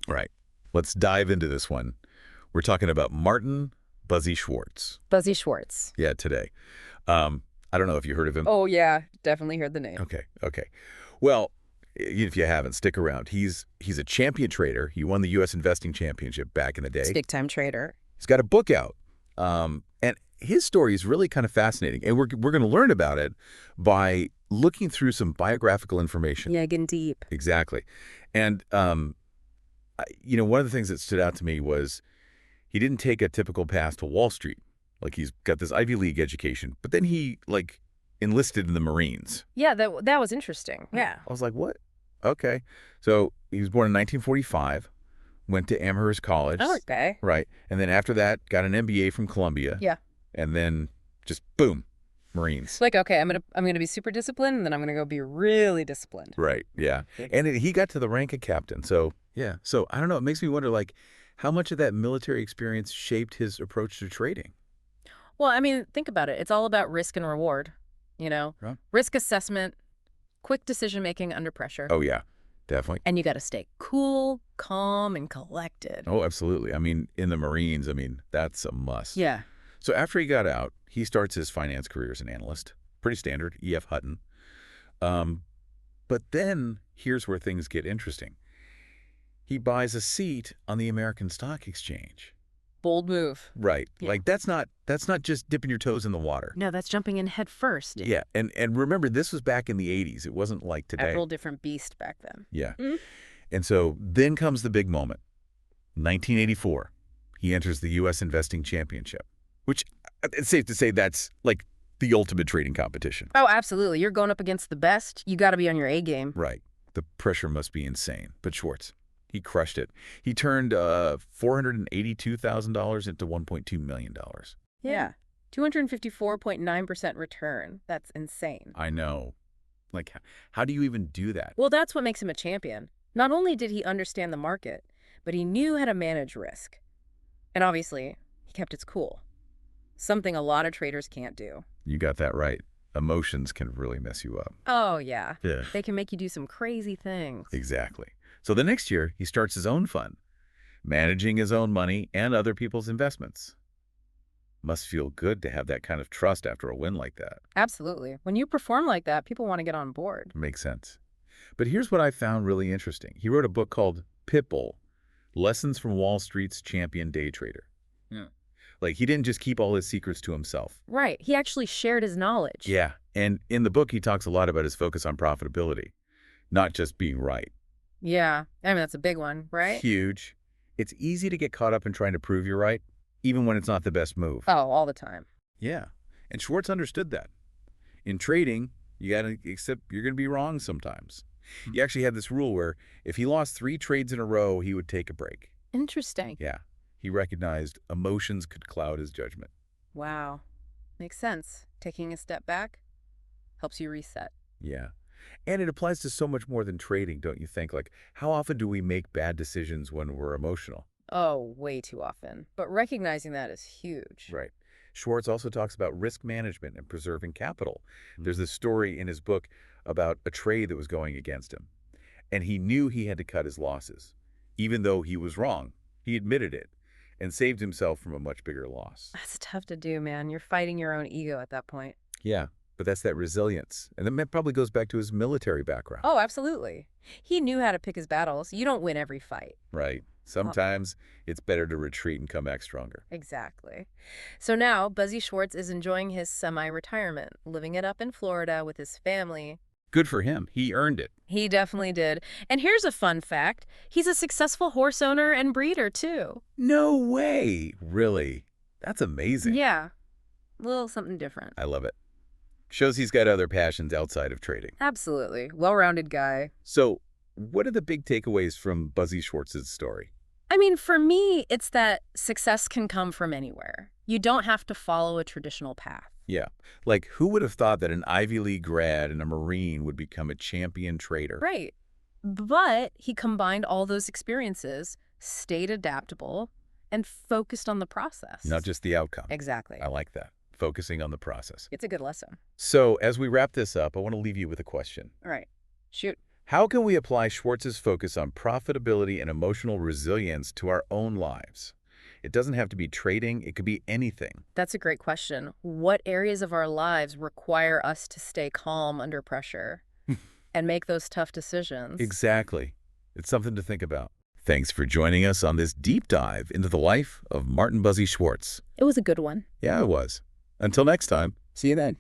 Right. Let's dive into this one. We're talking about Martin Buzzy Schwartz. Buzzy Schwartz. Yeah, today. I don't know if you heard of him. Oh, yeah. Definitely heard the name. Okay. Well, if you haven't, stick around. He's a champion trader. He won the U.S. Investing Championship back in the day. Big-time trader. He's got a book out. And his story is really kind of fascinating. And we're going to learn about it by looking through some biographical information. Yeah, getting deep. Exactly. And, one of the things that stood out to me was he didn't take a typical path to Wall Street. Like, he's got this Ivy League education, but then he, enlisted in the Marines. Yeah, that was interesting. Yeah. I was like, what? Okay. So he was born in 1945, went to Amherst College. Oh, okay. Right. And then after that, got an MBA from Columbia. Yeah. And then just boom, Marines. It's like, okay, I'm gonna be super disciplined, and then I'm gonna go be really disciplined. Right. Yeah. And he got to the rank of captain. So, yeah. So, I don't know. It makes me wonder, how much of that military experience shaped his approach to trading? Well, I mean, think about it. It's all about risk and reward, Right. Risk assessment, quick decision-making under pressure. Oh, yeah. Definitely. And you got to stay cool, calm, and collected. Oh, absolutely. I mean, in the Marines, that's a must. Yeah. So after he got out, he starts his finance career as an analyst. Pretty standard, E.F. Hutton. But then here's where things get interesting. He buys a seat on the American Stock Exchange. Bold move. Right. Yeah. That's not just dipping your toes in the water. No, that's jumping in head first. Yeah. And remember, this was back in the 80s. It wasn't like today. A whole different beast back then. Yeah. Mm-hmm. And so then comes the big moment. 1984, he enters the U.S. Investing Championship, which it's safe to say that's the ultimate trading competition. Oh, absolutely. You're going up against the best. You got to be on your A game. Right. The pressure must be insane. But Schwartz, he crushed it. He turned $482,000 into $1.2 million. Yeah. 254.9% return. That's insane. I know. How do you even do that? Well, that's what makes him a champion. Not only did he understand the market, but he knew how to manage risk. And obviously, he kept his cool. Something a lot of traders can't do. You got that right. Emotions can really mess you up. Oh, yeah. Yeah. They can make you do some crazy things. Exactly. So the next year, he starts his own fund, managing his own money and other people's investments. Must feel good to have that kind of trust after a win like that. Absolutely. When you perform like that, people want to get on board. Makes sense. But here's what I found really interesting. He wrote a book called Pitbull, Lessons from Wall Street's Champion Day Trader. Yeah. He didn't just keep all his secrets to himself. Right. He actually shared his knowledge. Yeah. And in the book, he talks a lot about his focus on profitability, not just being right. Yeah. That's a big one, right? Huge. It's easy to get caught up in trying to prove you're right, even when it's not the best move. Oh, all the time. Yeah. And Schwartz understood that. In trading, you got to accept you're going to be wrong sometimes. He actually had this rule where if he lost 3 trades in a row, he would take a break. Interesting. Yeah. He recognized emotions could cloud his judgment. Wow. Makes sense. Taking a step back helps you reset. Yeah. And it applies to so much more than trading, don't you think? How often do we make bad decisions when we're emotional? Oh, way too often. But recognizing that is huge. Right. Schwartz also talks about risk management and preserving capital. There's this story in his book about a trade that was going against him. And he knew he had to cut his losses. Even though he was wrong, he admitted it and saved himself from a much bigger loss. That's tough to do, man. You're fighting your own ego at that point. Yeah, but that's that resilience. And that probably goes back to his military background. Oh, absolutely. He knew how to pick his battles. You don't win every fight. Right. Sometimes it's better to retreat and come back stronger. Exactly. So now, Buzzy Schwartz is enjoying his semi-retirement, living it up in Florida with his family. Good for him. He earned it. He definitely did. And here's a fun fact. He's a successful horse owner and breeder, too. No way. Really? That's amazing. Yeah. A little something different. I love it. Shows he's got other passions outside of trading. Absolutely. Well-rounded guy. So, what are the big takeaways from Buzzy Schwartz's story? For me, it's that success can come from anywhere. You don't have to follow a traditional path. Yeah. Who would have thought that an Ivy League grad and a Marine would become a champion trader? Right. But he combined all those experiences, stayed adaptable, and focused on the process. Not just the outcome. Exactly. I like that. Focusing on the process. It's a good lesson. So, as we wrap this up, I want to leave you with a question. All right. Shoot. How can we apply Schwartz's focus on profitability and emotional resilience to our own lives? It doesn't have to be trading, it could be anything. That's a great question. What areas of our lives require us to stay calm under pressure and make those tough decisions? Exactly. It's something to think about. Thanks for joining us on this deep dive into the life of Martin Buzzy Schwartz. It was a good one. Yeah, it was. Until next time. See you then.